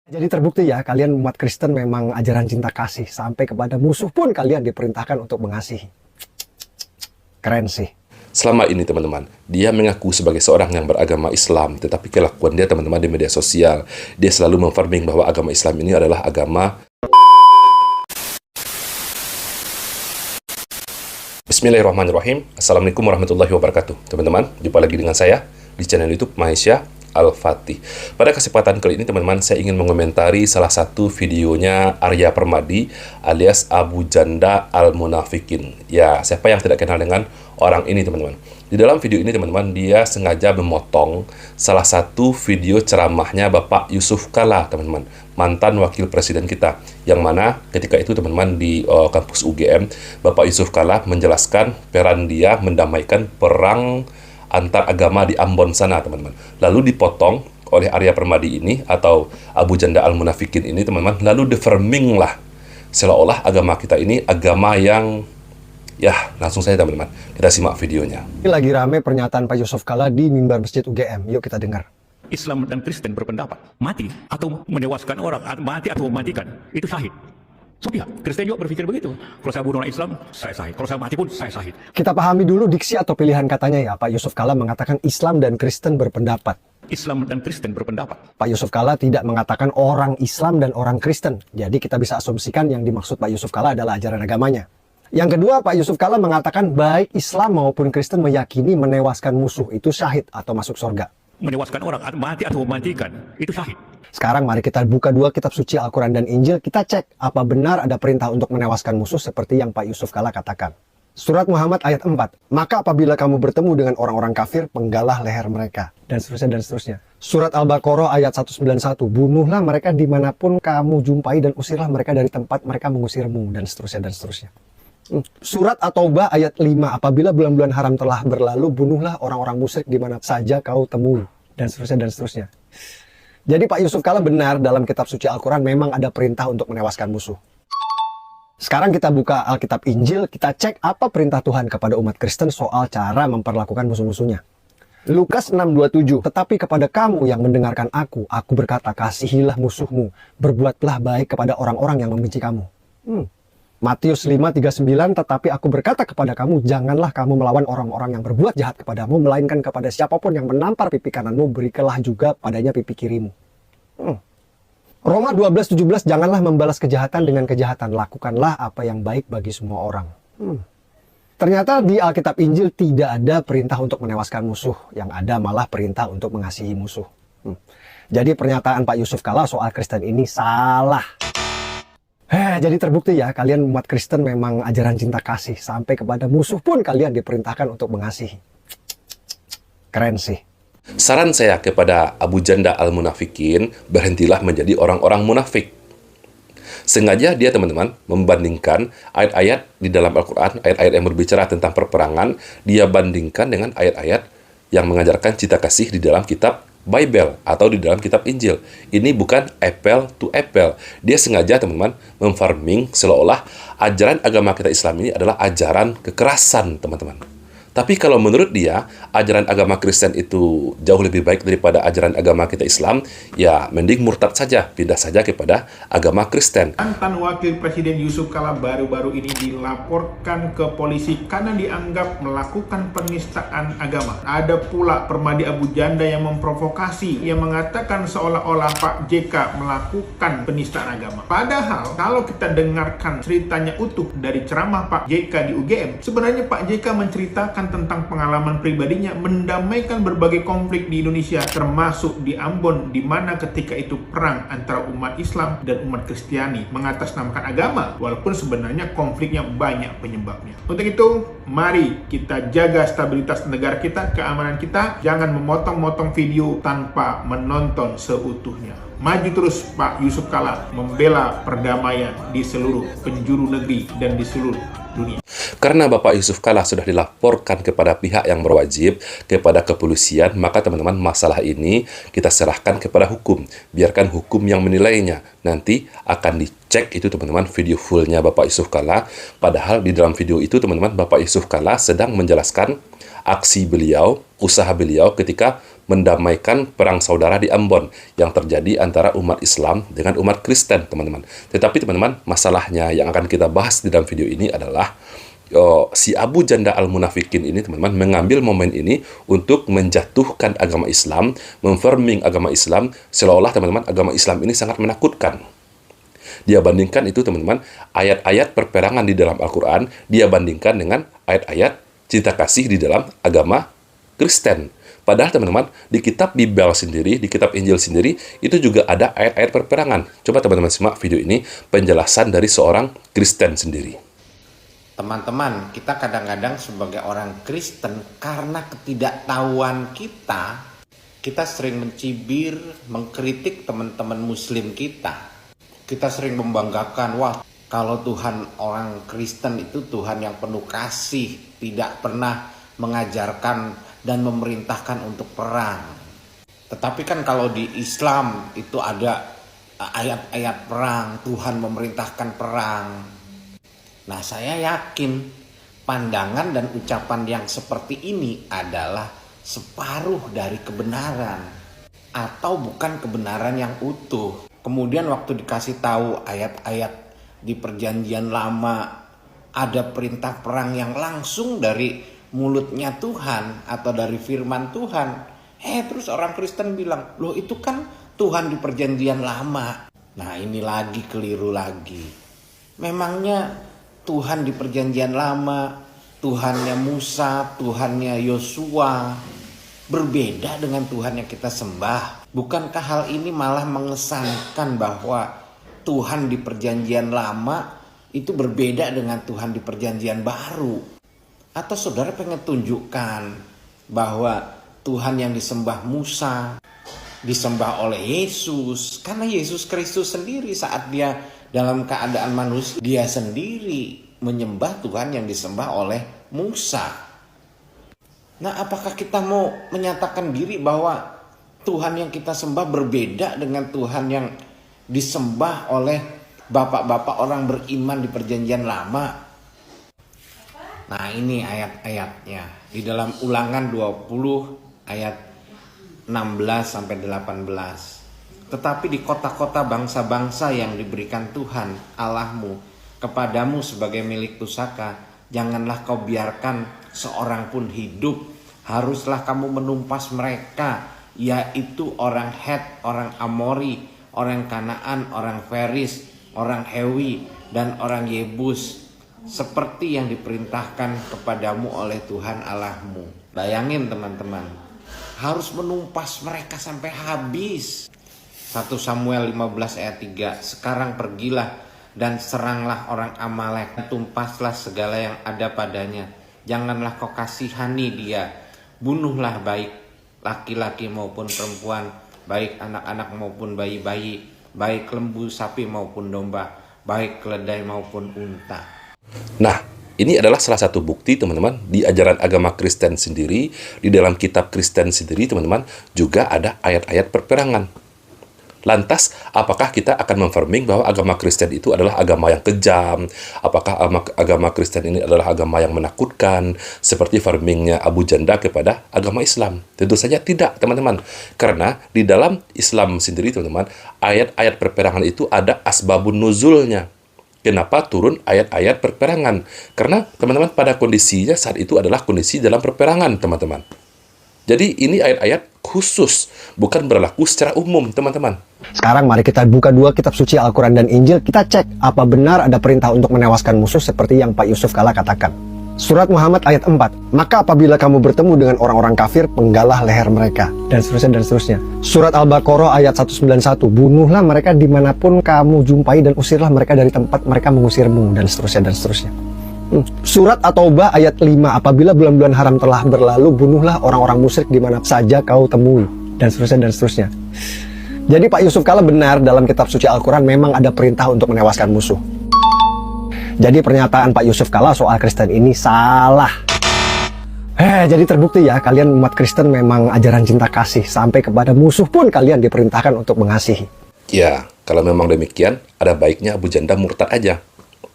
Jadi terbukti ya, kalian umat Kristen memang ajaran cinta kasih. Sampai kepada musuh pun kalian diperintahkan untuk mengasihi. Keren sih. Selama ini teman-teman, dia mengaku sebagai seorang yang beragama Islam, tetapi kelakuan dia teman-teman di media sosial, dia selalu memfarming bahwa agama Islam ini adalah agama. Bismillahirrahmanirrahim. Assalamualaikum warahmatullahi wabarakatuh. Teman-teman, jumpa lagi dengan saya di channel YouTube Maisha Al-Fatih. Pada kesempatan kali ini teman-teman, saya ingin mengomentari salah satu videonya Arya Permadi alias Abu Janda Al-Munafikin. Ya, siapa yang tidak kenal dengan orang ini teman-teman? Di dalam video ini teman-teman, dia sengaja memotong salah satu video ceramahnya Bapak Yusuf Kalla teman-teman, mantan wakil presiden kita, yang mana ketika itu teman-teman di kampus UGM, Bapak Yusuf Kalla menjelaskan peran dia mendamaikan perang antar agama di Ambon sana teman-teman. Lalu dipotong oleh Arya Permadi ini atau Abu Janda Al-Munafikin ini teman-teman, lalu di-framing lah seolah-olah agama kita ini agama yang langsung saja teman-teman, kita simak videonya. Ini lagi rame pernyataan Pak Yusuf Kalla di mimbar Masjid UGM. Yuk kita dengar. Islam dan Kristen berpendapat mati atau menewaskan orang, mati atau mematikan itu syahid. So pihak Kristen juga berpikir begitu. Kalau saya bunuh orang Islam, saya syahid. Kalau saya mati pun saya syahid. Kita pahami dulu diksi atau pilihan katanya ya. Pak Yusuf Kalla mengatakan Islam dan Kristen berpendapat. Islam dan Kristen berpendapat. Pak Yusuf Kalla tidak mengatakan orang Islam dan orang Kristen. Jadi kita bisa asumsikan yang dimaksud Pak Yusuf Kalla adalah ajaran agamanya. Yang kedua, Pak Yusuf Kalla mengatakan baik Islam maupun Kristen meyakini menewaskan musuh itu syahid atau masuk surga. Menewaskan orang, mati atau mematikan itu syahid. Sekarang mari kita buka dua kitab suci Al-Quran dan Injil. Kita cek apa benar ada perintah untuk menewaskan musuh seperti yang Pak Yusuf Kalla katakan. Surat Muhammad ayat 4. Maka apabila kamu bertemu dengan orang-orang kafir, penggalah leher mereka. Dan seterusnya dan seterusnya. Surat Al-Baqarah ayat 191. Bunuhlah mereka dimanapun kamu jumpai dan usirlah mereka dari tempat mereka mengusirmu. Dan seterusnya dan seterusnya. Surat At-Taubah ayat 5. Apabila bulan-bulan haram telah berlalu, bunuhlah orang-orang musyrik di mana saja kau temui. Dan seterusnya dan seterusnya. Jadi Pak Yusuf Kalla benar, dalam kitab suci Al-Quran memang ada perintah untuk menewaskan musuh. Sekarang kita buka Alkitab Injil, kita cek apa perintah Tuhan kepada umat Kristen soal cara memperlakukan musuh-musuhnya. Lukas 6:27. Tetapi kepada kamu yang mendengarkan aku berkata, kasihilah musuhmu, berbuatlah baik kepada orang-orang yang membenci kamu. Matius 5:39. Tetapi aku berkata kepada kamu, janganlah kamu melawan orang-orang yang berbuat jahat kepadamu, melainkan kepada siapapun yang menampar pipi kananmu, berikanlah juga padanya pipi kirimu. Roma 12:17. Janganlah membalas kejahatan dengan kejahatan, lakukanlah apa yang baik bagi semua orang. Ternyata di Alkitab Injil tidak ada perintah untuk menewaskan musuh, yang ada malah perintah untuk mengasihi musuh. Jadi pernyataan Pak Yusuf Kalla soal Kristen ini salah. Jadi terbukti ya, kalian umat Kristen memang ajaran cinta kasih. Sampai kepada musuh pun kalian diperintahkan untuk mengasihi. Keren sih. Saran saya kepada Abu Janda Al-Munafikin, berhentilah menjadi orang-orang munafik. Sengaja dia teman-teman membandingkan ayat-ayat di dalam Al-Quran, ayat-ayat yang berbicara tentang perperangan, dia bandingkan dengan ayat-ayat yang mengajarkan cinta kasih di dalam kitab Bible atau di dalam kitab Injil. Ini bukan apple to apple. Dia sengaja teman-teman memfarming seolah-olah ajaran agama kita Islam ini adalah ajaran kekerasan teman-teman. Tapi kalau menurut dia, ajaran agama Kristen itu jauh lebih baik daripada ajaran agama kita Islam, ya mending murtad saja, pindah saja kepada agama Kristen. Mantan Wakil Presiden Yusuf Kalla baru-baru ini dilaporkan ke polisi karena dianggap melakukan penistaan agama. Ada pula Permadi Abu Janda yang memprovokasi, yang mengatakan seolah-olah Pak JK melakukan penistaan agama. Padahal kalau kita dengarkan ceritanya utuh dari ceramah Pak JK di UGM, sebenarnya Pak JK menceritakan tentang pengalaman pribadinya mendamaikan berbagai konflik di Indonesia, termasuk di Ambon, di mana ketika itu perang antara umat Islam dan umat Kristiani mengatasnamakan agama, walaupun sebenarnya konfliknya banyak penyebabnya. Untuk itu, mari kita jaga stabilitas negara kita, keamanan kita, jangan memotong-motong video tanpa menonton seutuhnya. Maju terus Pak Yusuf Kalla membela perdamaian di seluruh penjuru negeri dan di seluruh dunia. Karena Bapak Yusuf Kalla sudah dilaporkan kepada pihak yang berwajib, kepada kepolisian, maka teman-teman masalah ini kita serahkan kepada hukum. Biarkan hukum yang menilainya. Nanti akan dicek itu teman-teman video fullnya Bapak Yusuf Kalla. Padahal di dalam video itu teman-teman Bapak Yusuf Kalla sedang menjelaskan aksi beliau, usaha beliau ketika mendamaikan perang saudara di Ambon yang terjadi antara umat Islam dengan umat Kristen, teman-teman. Tetapi teman-teman, masalahnya yang akan kita bahas di dalam video ini adalah si Abu Janda Al-Munafikin ini, teman-teman, mengambil momen ini untuk menjatuhkan agama Islam, memframing agama Islam, seolah-olah, teman-teman, agama Islam ini sangat menakutkan. Dia bandingkan itu, teman-teman, ayat-ayat perperangan di dalam Al-Quran, dia bandingkan dengan ayat-ayat cinta kasih di dalam agama Kristen. Padahal, teman-teman, di kitab Bible sendiri, di kitab Injil sendiri, itu juga ada ayat-ayat perperangan. Coba teman-teman simak video ini, penjelasan dari seorang Kristen sendiri. Teman-teman, kita kadang-kadang sebagai orang Kristen, karena ketidaktahuan kita sering mencibir, mengkritik teman-teman Muslim kita. Kita sering membanggakan, wah, kalau Tuhan orang Kristen itu Tuhan yang penuh kasih, tidak pernah mengajarkan dan memerintahkan untuk perang. Tetapi kan kalau di Islam itu ada ayat-ayat perang, Tuhan memerintahkan perang. Nah, saya yakin pandangan dan ucapan yang seperti ini adalah separuh dari kebenaran atau bukan kebenaran yang utuh. Kemudian waktu dikasih tahu ayat-ayat di Perjanjian Lama ada perintah perang yang langsung dari mulutnya Tuhan atau dari firman Tuhan. Terus orang Kristen bilang, loh itu kan Tuhan di Perjanjian Lama. Nah, ini lagi keliru lagi. Memangnya Tuhan di Perjanjian Lama, Tuhannya Musa, Tuhannya Yosua, berbeda dengan Tuhan yang kita sembah? Bukankah hal ini malah mengesankan bahwa Tuhan di Perjanjian Lama itu berbeda dengan Tuhan di Perjanjian Baru? Atau saudara pengen tunjukkan bahwa Tuhan yang disembah Musa disembah oleh Yesus? Karena Yesus Kristus sendiri saat dia dalam keadaan manusia, dia sendiri menyembah Tuhan yang disembah oleh Musa. Nah, apakah kita mau menyatakan diri bahwa Tuhan yang kita sembah berbeda dengan Tuhan yang disembah oleh bapak-bapak orang beriman di Perjanjian Lama? Nah, ini ayat-ayatnya di dalam Ulangan 20 ayat 16 sampai 18. Tetapi di kota-kota bangsa-bangsa yang diberikan Tuhan Allahmu kepadamu sebagai milik pusaka, janganlah kau biarkan seorang pun hidup. Haruslah kamu menumpas mereka, yaitu orang Het, orang Amori, orang Kanaan, orang Feris, orang Hewi, dan orang Yebus, seperti yang diperintahkan kepadamu oleh Tuhan Allahmu. Bayangin teman-teman, harus menumpas mereka sampai habis. 1 Samuel 15 ayat 3, sekarang pergilah dan seranglah orang Amalek, tumpaslah segala yang ada padanya. Janganlah kau kasihani dia, bunuhlah baik laki-laki maupun perempuan, baik anak-anak maupun bayi-bayi, baik lembu sapi maupun domba, baik keledai maupun unta. Nah, ini adalah salah satu bukti, teman-teman, di ajaran agama Kristen sendiri, di dalam kitab Kristen sendiri, teman-teman, juga ada ayat-ayat perperangan. Lantas, apakah kita akan memframing bahwa agama Kristen itu adalah agama yang kejam? Apakah agama Kristen ini adalah agama yang menakutkan, seperti framingnya Abu Janda kepada agama Islam? Tentu saja tidak, teman-teman. Karena di dalam Islam sendiri, teman-teman, ayat-ayat perperangan itu ada asbabun nuzulnya. Kenapa turun ayat-ayat perperangan? Karena, teman-teman, pada kondisinya saat itu adalah kondisi dalam perperangan, teman-teman. Jadi ini ayat-ayat khusus, bukan berlaku secara umum, teman-teman. Sekarang mari kita buka dua kitab suci Al-Quran dan Injil, kita cek apa benar ada perintah untuk menewaskan musuh seperti yang Pak Yusuf Kala katakan. Surat Muhammad ayat 4, maka apabila kamu bertemu dengan orang-orang kafir, penggalah leher mereka, dan seterusnya, dan seterusnya. Surat Al-Baqarah ayat 191, bunuhlah mereka dimanapun kamu jumpai dan usirlah mereka dari tempat mereka mengusirmu, dan seterusnya, dan seterusnya. Surat At-Taubah ayat 5, apabila bulan-bulan haram telah berlalu, bunuhlah orang-orang musyrik di mana saja kau temui, dan seterusnya, dan seterusnya. Jadi Pak Yusuf Kala benar, dalam kitab suci Al-Quran memang ada perintah untuk menewaskan musuh. Jadi pernyataan Pak Yusuf Kala soal Kristen ini salah. Jadi terbukti ya, kalian umat Kristen memang ajaran cinta kasih, sampai kepada musuh pun kalian diperintahkan untuk mengasihi. Ya, kalau memang demikian, ada baiknya Abu Janda murtad aja.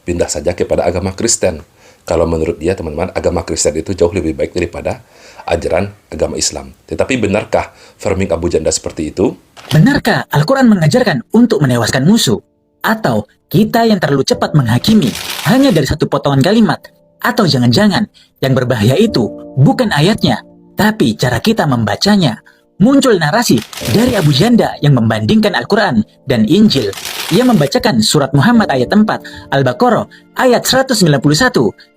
Pindah saja kepada agama Kristen. Kalau menurut dia, teman-teman, agama Kristen itu jauh lebih baik daripada ajaran agama Islam. Tetapi benarkah framing Abu Janda seperti itu? Benarkah Al-Quran mengajarkan untuk menewaskan musuh? Atau kita yang terlalu cepat menghakimi hanya dari satu potongan kalimat? Atau jangan-jangan yang berbahaya itu bukan ayatnya, tapi cara kita membacanya? Muncul narasi dari Abu Janda yang membandingkan Al-Quran dan Injil. Ia membacakan surat Muhammad ayat 4, Al-Baqarah ayat 191,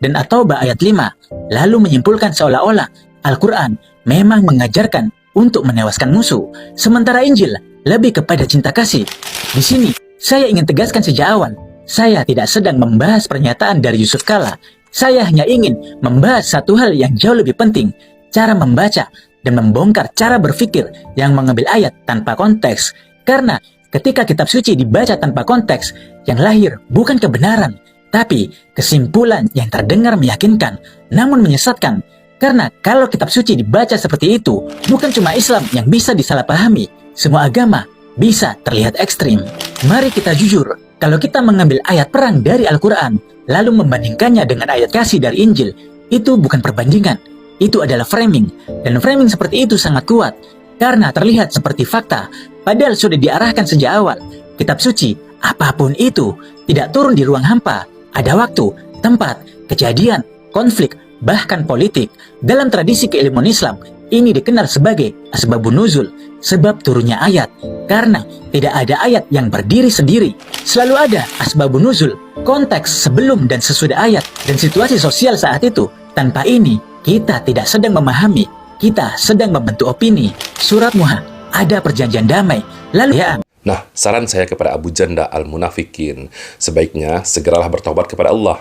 dan At-Taubah ayat 5, lalu menyimpulkan seolah-olah Al-Quran memang mengajarkan untuk menewaskan musuh, sementara Injil lebih kepada cinta kasih. Di sini, saya ingin tegaskan sejak awal, saya tidak sedang membahas pernyataan dari Yusuf Kala. Saya hanya ingin membahas satu hal yang jauh lebih penting, cara membaca dan membongkar cara berpikir yang mengambil ayat tanpa konteks. Karena ketika kitab suci dibaca tanpa konteks, yang lahir bukan kebenaran, tapi kesimpulan yang terdengar meyakinkan, namun menyesatkan. Karena kalau kitab suci dibaca seperti itu, bukan cuma Islam yang bisa disalahpahami, semua agama bisa terlihat ekstrim. Mari kita jujur, kalau kita mengambil ayat perang dari Al-Quran, lalu membandingkannya dengan ayat kasih dari Injil, itu bukan perbandingan, itu adalah framing. Dan framing seperti itu sangat kuat, karena terlihat seperti fakta, padahal sudah diarahkan sejak awal. Kitab suci, apapun itu, tidak turun di ruang hampa. Ada waktu, tempat, kejadian, konflik, bahkan politik. Dalam tradisi keilmuan Islam, ini dikenal sebagai asbabun nuzul, sebab turunnya ayat. Karena tidak ada ayat yang berdiri sendiri, selalu ada asbabun nuzul, konteks sebelum dan sesudah ayat, dan situasi sosial saat itu. Tanpa ini, kita tidak sedang memahami, kita sedang membentuk opini. Surat Muha, ada perjanjian damai, lalu ya. Nah, saran saya kepada Abu Janda al-Munafikin, sebaiknya segeralah bertobat kepada Allah.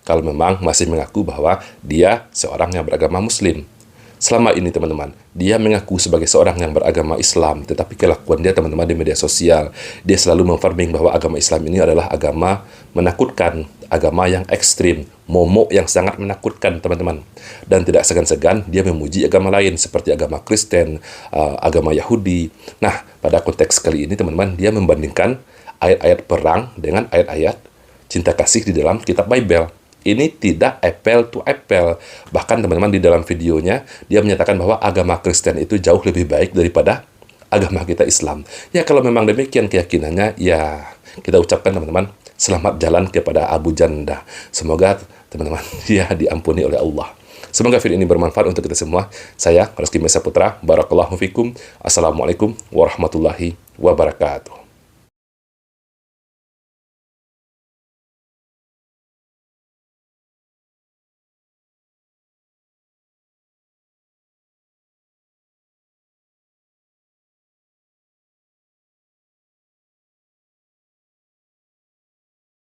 Kalau memang masih mengaku bahwa dia seorang yang beragama Muslim. Selama ini, teman-teman, dia mengaku sebagai seorang yang beragama Islam, tetapi kelakuan dia, teman-teman, di media sosial, dia selalu memframing bahwa agama Islam ini adalah agama menakutkan, agama yang ekstrim, momok yang sangat menakutkan, teman-teman. Dan tidak segan-segan dia memuji agama lain seperti agama Kristen, agama Yahudi. Nah, pada konteks kali ini, teman-teman, dia membandingkan ayat-ayat perang dengan ayat-ayat cinta kasih di dalam kitab Bible. Ini tidak apple to apple. Bahkan, teman-teman, di dalam videonya dia menyatakan bahwa agama Kristen itu jauh lebih baik daripada agama kita Islam. Ya, kalau memang demikian keyakinannya, ya kita ucapkan, teman-teman, selamat jalan kepada Abu Janda. Semoga, teman-teman, dia diampuni oleh Allah. Semoga video ini bermanfaat untuk kita semua. Saya, Reski Mesa Putra. Barakallahu fikum. Assalamualaikum warahmatullahi wabarakatuh.